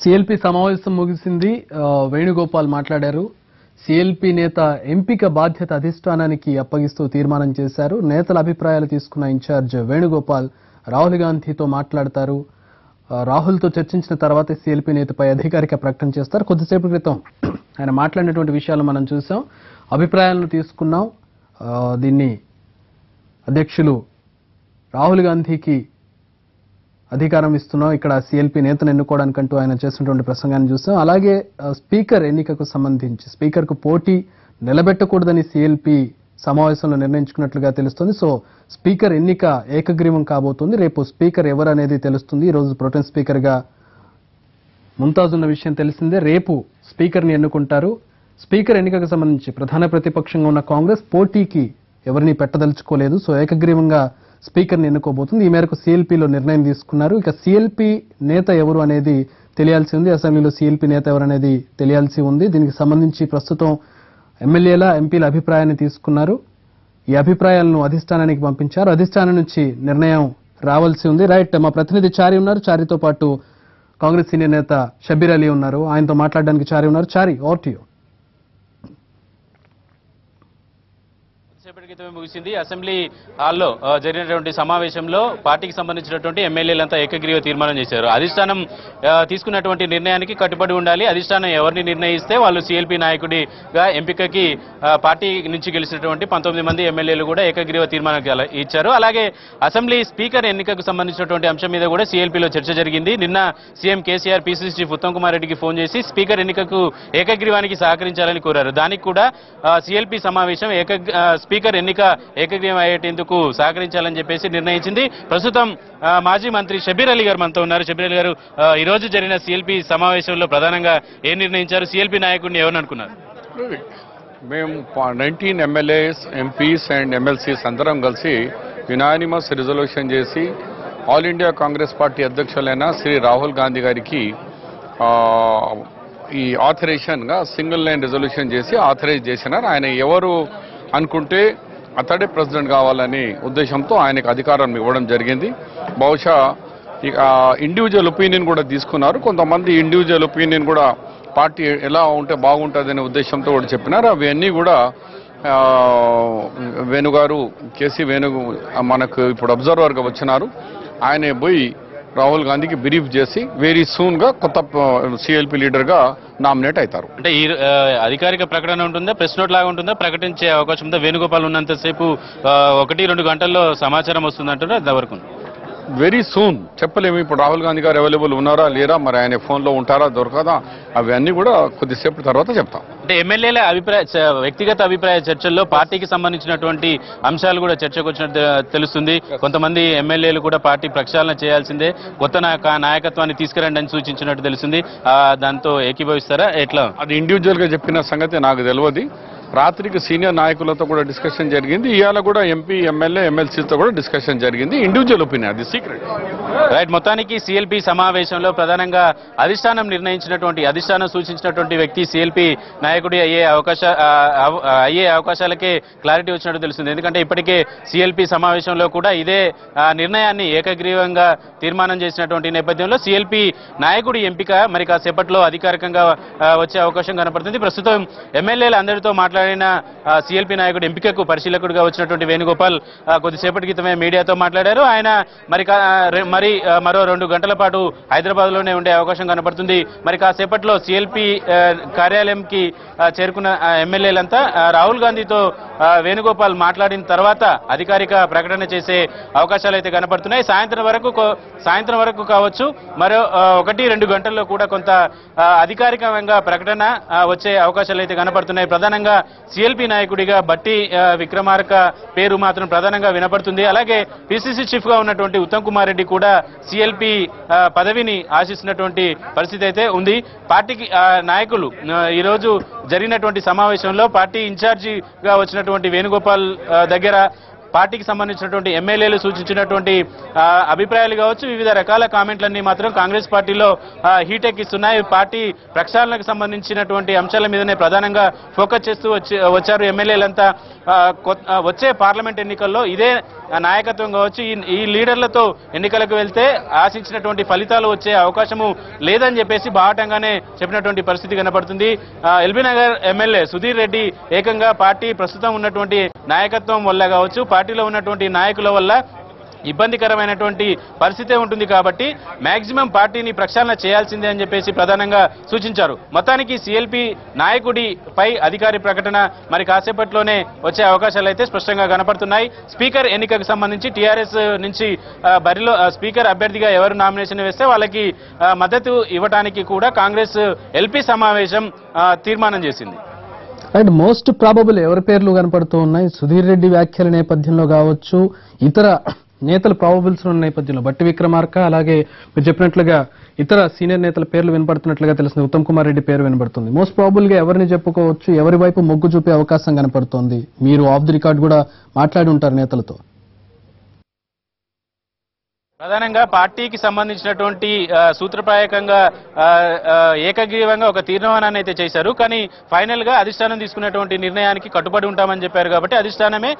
CLP సమావేశం ముగిసింది. వేణుగోపాల్ మాట్లాడారు. సిఎల్పి నేత ఎంపిక బాధ్యత అధిష్టానానికి అప్పగిస్తూ తీర్మానం చేశారు. నేతల అభిప్రాయాలు తీసుకున్న ఇన్ఛార్జ్ వేణుగోపాల్ రాహుల్ గాంధీతో మాట్లాడతారు. రాహుల్తో చర్చించిన తర్వాత సిఎల్పి నేతపై అధికారిక ప్రకటన చేస్తారు. కొద్దిసేపు క్రితం ఆయన మాట్లాడినటువంటి విషయాలు మనం చూసాం, అభిప్రాయాలను తీసుకున్నాం. దీన్ని అధ్యక్షులు రాహుల్ గాంధీకి అధికారం ఇస్తున్నాం, ఇక్కడ సిఎల్పి నేతను ఎన్నుకోవడానికంటూ ఆయన చేసినటువంటి ప్రసంగాన్ని చూసాం. అలాగే స్పీకర్ ఎన్నికకు సంబంధించి స్పీకర్కు పోటీ నిలబెట్టకూడదని సిఎల్పి సమావేశంలో నిర్ణయించుకున్నట్లుగా తెలుస్తుంది. సో స్పీకర్ ఎన్నిక ఏకగ్రీవం కాబోతుంది. రేపు స్పీకర్ ఎవరు అనేది తెలుస్తుంది. ఈరోజు ప్రొటెం స్పీకర్గా ముంతాజ్ ఉన్న విషయం తెలిసిందే. రేపు స్పీకర్ని ఎన్నుకుంటారు. స్పీకర్ ఎన్నికకు సంబంధించి ప్రధాన ప్రతిపక్షంగా ఉన్న కాంగ్రెస్ పోటీకి ఎవరిని పెట్టదలుచుకోలేదు. సో ఏకగ్రీవంగా స్పీకర్ని ఎన్నుకోబోతుంది. ఈ మేరకు సిఎల్పిలో నిర్ణయం తీసుకున్నారు. ఇక సిఎల్పి నేత ఎవరు అనేది తెలియాల్సి ఉంది. అసెంబ్లీలో సిఎల్పి నేత ఎవరు అనేది తెలియాల్సి ఉంది. దీనికి సంబంధించి ప్రస్తుతం ఎమ్మెల్యేల ఎంపీల అభిప్రాయాన్ని తీసుకున్నారు. ఈ అభిప్రాయాలను అధిష్టానానికి పంపించారు. అధిష్టానం నుంచి నిర్ణయం రావాల్సి ఉంది. రైట్, మా ప్రతినిధి చారి ఉన్నారు. చారితో పాటు కాంగ్రెస్ సీనియర్ నేత షబ్బీర్ అలీ ఉన్నారు. ఆయనతో మాట్లాడడానికి చారి ఉన్నారు. చారి, ఓవర్ టు యు. సేపటి క్రితమే ముగిసింది అసెంబ్లీ హాల్లో జరిగినటువంటి సమావేశంలో పార్టీకి సంబంధించినటువంటి ఎమ్మెల్యేలంతా ఏకగ్రీవ తీర్మానం చేశారు. అధిష్టానం తీసుకున్నటువంటి నిర్ణయానికి కట్టుబడి ఉండాలి. అధిష్టానం ఎవరిని నిర్ణయిస్తే వాళ్ళు సిఎల్పి నాయకుడిగా ఎంపికకి పార్టీ నుంచి గెలిచినటువంటి 19 మంది ఎమ్మెల్యేలు కూడా ఏకగ్రీవ తీర్మానం ఇచ్చారు. అలాగే అసెంబ్లీ స్పీకర్ ఎన్నికకు సంబంధించినటువంటి అంశం మీద కూడా సిఎల్పిలో చర్చ జరిగింది. నిన్న CM KCR PCC chief Uttam Kumar రెడ్డికి ఫోన్ చేసి స్పీకర్ ఎన్నికకు ఏకగ్రీవానికి సహకరించాలని కోరారు. దానికి కూడా సిఎల్పి సమావేశం స్పీకర్ ఎన్నిక ఏకగ్రీవం అయ్యేందుకు సహకరించాలని చెప్పేసి నిర్ణయించింది. ప్రస్తుతం మాజీ మంత్రి షబ్బీర్ అలీ గారు మనతో ఉన్నారు. షబ్బీర్ అలీ గారు, ఈ రోజు జరిగిన సిఎల్పి సమావేశంలో ప్రధానంగా ఏం నిర్ణయించారు? సిఎల్పి నాయకుడిని ఎవరు అనుకున్నారు? మేము 19 ఎమ్మెల్యేస్, ఎంపీస్ అండ్ ఎమ్మెల్సీస్ అందరం కలిసి యునానిమస్ రిజల్యూషన్ చేసి ఆల్ ఇండియా కాంగ్రెస్ పార్టీ అధ్యక్షులైన శ్రీ రాహుల్ గాంధీ గారికి ఈ ఆథరైజేషన్గా సింగిల్ లైన్ రిజల్యూషన్ చేసి ఆథరైజ్ చేసినారు. ఆయన ఎవరు అనుకుంటే అతడే ప్రెసిడెంట్ కావాలని ఉద్దేశంతో ఆయనకు అధికారం ఇవ్వడం జరిగింది. బహుశా ఇక ఇండివిజువల్ ఒపీనియన్ కూడా తీసుకున్నారు. కొంతమంది ఇండివిజువల్ ఒపీనియన్ కూడా పార్టీ ఎలా ఉంటే బాగుంటుందనే ఉద్దేశంతో కూడా చెప్పినారు. అవన్నీ కూడా వేణుగారు, కేసీ వేణు మనకు ఇప్పుడు అబ్జర్వర్గా వచ్చినారు. ఆయన పోయి రాహుల్ గాంధీకి బ్రీఫ్ చేసి వెరీ సూన్ గా కొత్త సిఎల్పి లీడర్ గా నామినేట్ అవుతారు. అంటే ఈ అధికారిక ప్రకటన ఉంటుందా, ప్రెస్ నోట్ లాగా ఉంటుందా? ప్రకటించే అవకాశం ఉందా? వేణుగోపాల్ ఉన్నంతసేపు 1-2 గంటల్లో సమాచారం వస్తుందంటారా? అంతవరకు వెరీ సూన్ చెప్పలేము. ఇప్పుడు రాహుల్ గాంధీ గారు అవైలబుల్ ఉన్నారా లేరా, మరి ఆయన ఫోన్లో ఉంటారా దొరకదా, అవన్నీ కూడా కొద్దిసేపు తర్వాత చెప్తాం. అంటే ఎమ్మెల్యేల వ్యక్తిగత అభిప్రాయ చర్చల్లో పార్టీకి సంబంధించినటువంటి అంశాలు కూడా చర్చకు వచ్చినట్టు తెలుస్తుంది. కొంతమంది ఎమ్మెల్యేలు కూడా పార్టీ ప్రక్షాళన చేయాల్సిందే, కొత్త నాయకత్వాన్ని తీసుకురండి అని సూచించినట్టు తెలుస్తుంది. దాంతో ఏకీభవిస్తారా ఎట్లా? అది ఇండివిజువల్ గా చెప్పిన సంగతి నాకు తెలియదు. రాత్రికి సీనియర్ నాయకులతో కూడా డిస్కషన్ జరిగింది. ఇవాళ కూడా ఎంపీ, ఎమ్మెల్యే, ఎమ్మెల్సీతో కూడా డిస్కషన్ జరిగింది. ఇండివిజువల్ ఒపీనియన్, అది సీక్రెట్. రైట్, మొత్తానికి సిఎల్పి సమావేశంలో ప్రధానంగా అధిష్టానం సూచించినటువంటి వ్యక్తి సిఎల్పి నాయకుడి అయ్యే అవకాశాలకే క్లారిటీ వచ్చినట్టు తెలుస్తుంది. ఎందుకంటే ఇప్పటికే సిఎల్పి సమావేశంలో కూడా ఇదే నిర్ణయాన్ని ఏకగ్రీవంగా తీర్మానం చేసినటువంటి నేపథ్యంలో సిఎల్పి నాయకుడి ఎంపిక మరి కాసేపట్లో అధికారికంగా వచ్చే అవకాశం కనపడుతుంది. ప్రస్తుతం ఎమ్మెల్యేలు అందరితో మాట్లాడిన సిఎల్పి నాయకుడు ఎంపికకు పరిశీలకుడిగా వచ్చినటువంటి వేణుగోపాల్ కొద్దిసేపటి క్రితమే మీడియాతో మాట్లాడారు. ఆయన మరి మరో 2 గంటల పాటు హైదరాబాద్ లోనే ఉండే అవకాశం కనపడుతుంది. మరి కాసేపట్లో సిఎల్పి కార్యాలయంకి చేరుకున్న ఎమ్మెల్యేలంతా రాహుల్ గాంధీతో వేణుగోపాల్ మాట్లాడిన తర్వాత అధికారిక ప్రకటన చేసే అవకాశాలు అయితే కనపడుతున్నాయి. సాయంత్రం వరకు కావచ్చు, మరో 1-2 గంటల్లో కూడా కొంత అధికారికంగా ప్రకటన వచ్చే అవకాశాలు అయితే కనపడుతున్నాయి. ప్రధానంగా సిఎల్పి నాయకుడిగా బట్టి విక్రమార్క పేరు మాత్రం ప్రధానంగా వినపడుతుంది. అలాగే పిసిసి చీఫ్ గా ఉన్నటువంటి ఉత్తమ్ కుమార్ రెడ్డి కూడా సిఎల్పి పదవిని ఆశిస్తున్నటువంటి పరిస్థితి అయితే ఉంది. పార్టీకి నాయకులు ఈరోజు జరిగినటువంటి సమావేశంలో పార్టీ ఇన్ఛార్జిగా వచ్చినటువంటి వేణుగోపాల్ దగ్గర పార్టీకి సంబంధించినటువంటి ఎమ్మెల్యేలు సూచించినటువంటి అభిప్రాయాలు కావచ్చు, వివిధ రకాల కామెంట్లన్నీ మాత్రం కాంగ్రెస్ పార్టీలో హీట్ ఎక్కిస్తున్నాయి. పార్టీ ప్రక్షాళనకు సంబంధించినటువంటి అంశాల మీదనే ప్రధానంగా ఫోకస్ చేస్తూ వచ్చారు ఎమ్మెల్యేలంతా. వచ్చే పార్లమెంట్ ఎన్నికల్లో ఇదే నాయకత్వం కావచ్చు ఈ లీడర్లతో ఎన్నికలకు వెళ్తే ఆశించినటువంటి ఫలితాలు వచ్చే అవకాశము లేదని చెప్పేసి బాహటంగానే చెప్పినటువంటి పరిస్థితి కనపడుతుంది. ఎల్బీ నగర్ ఎమ్మెల్యే సుధీర్ రెడ్డి ఏకంగా పార్టీ ప్రస్తుతం ఉన్నటువంటి నాయకత్వం వల్ల కావచ్చు, పార్టీలో ఉన్నటువంటి నాయకుల వల్ల ఇబ్బందికరమైనటువంటి పరిస్థితే ఉంటుంది కాబట్టి మాక్సిమం పార్టీని ప్రక్షాళన చేయాల్సిందే అని చెప్పేసి ప్రధానంగా సూచించారు. మొత్తానికి సిఎల్పి నాయకుడిపై అధికారి ప్రకటన మరి కాసేపట్లోనే వచ్చే అవకాశాలు అయితే స్పష్టంగా కనపడుతున్నాయి. స్పీకర్ ఎన్నికకు సంబంధించి టీఆర్ఎస్ నుంచి బరిలో స్పీకర్ అభ్యర్థిగా ఎవరు నామినేషన్ వేస్తే వాళ్ళకి మద్దతు ఇవ్వడానికి కూడా కాంగ్రెస్ ఎల్పీ సమావేశం తీర్మానం చేసింది. అండ్ మోస్ట్ ప్రాబబుల్ ఎవరి పేర్లు కనపడుతూ ఉన్నాయి? సుధీర్ రెడ్డి వ్యాఖ్యల నేపథ్యంలో కావచ్చు, ఇతర నేతల ప్రాబబుల్స్ ఉన్న నేపథ్యంలో బట్టి విక్రమార్క, అలాగే మీరు చెప్పినట్లుగా ఇతర సీనియర్ నేతల పేర్లు వినపడుతున్నట్లుగా తెలిసింది. ఉత్తమ్ కుమార్ రెడ్డి పేరు వినపడుతుంది. మోస్ట్ ప్రాబుల్ గా ఎవరిని చెప్పుకోవచ్చు? ఎవరి వైపు మొగ్గు చూపే అవకాశం కనపడుతోంది? మీరు ఆఫ్ ది రికార్డ్ కూడా మాట్లాడి ఉంటారు నేతలతో. ప్రధానంగా పార్టీకి సంబంధించినటువంటి సూత్రప్రాయకంగా ఏకగ్రీవంగా ఒక తీర్మానాన్ని అయితే చేశారు. కానీ ఫైనల్ గా అధిష్టానం తీసుకున్నటువంటి నిర్ణయానికి కట్టుబడి ఉంటామని చెప్పారు కాబట్టి అధిష్టానమే